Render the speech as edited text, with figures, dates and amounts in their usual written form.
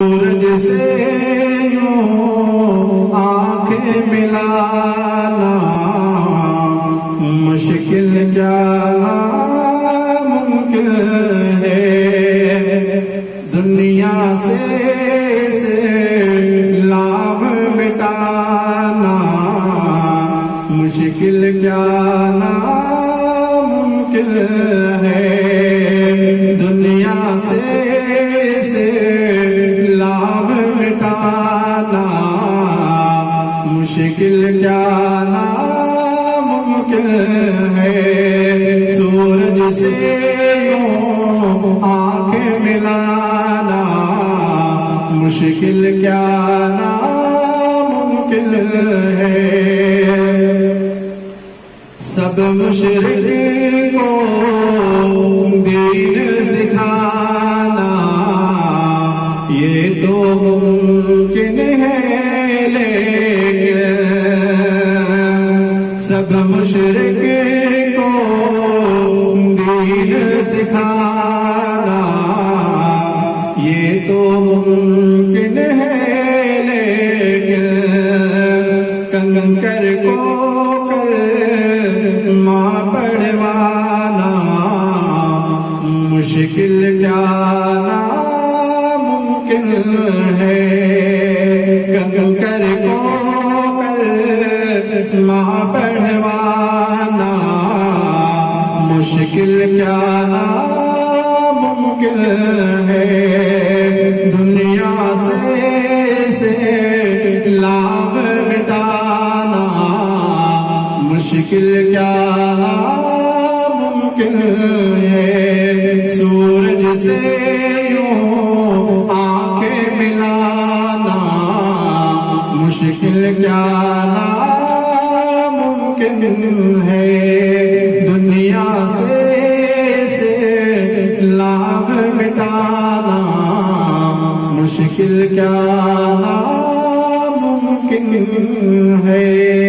سورج سے یوں آنکھیں ملانا مشکل کیا ممکن ہے، دنیا سے لام مٹانا مشکل کیا ناممکن ہے، دنیا سے لام مٹانا مشکل کیا ناممکن ہے، سورج سے یوں آنکھیں ملانا مشکل کیا ناممکن ہے، سب مشرق کو دین سکھانا یہ تو ممکن ہے، لیکن سب مشرق کو دین سکھانا یہ تو ممکن ہے، لیکن کنکر کو ماں پڑھوانا مشکل کیا ناممکن ہے، کنکر کو ماں پڑھوانا مشکل کیا ناممکن ہے، دنیا سے لام مٹانا مشکل کیا ناممکن ہے، سورج سے یوں آنکھیں ملانا مشکل کیا ناممکن ہے، دنیا سے لام مٹانا مشکل کیا ناممکن ہے۔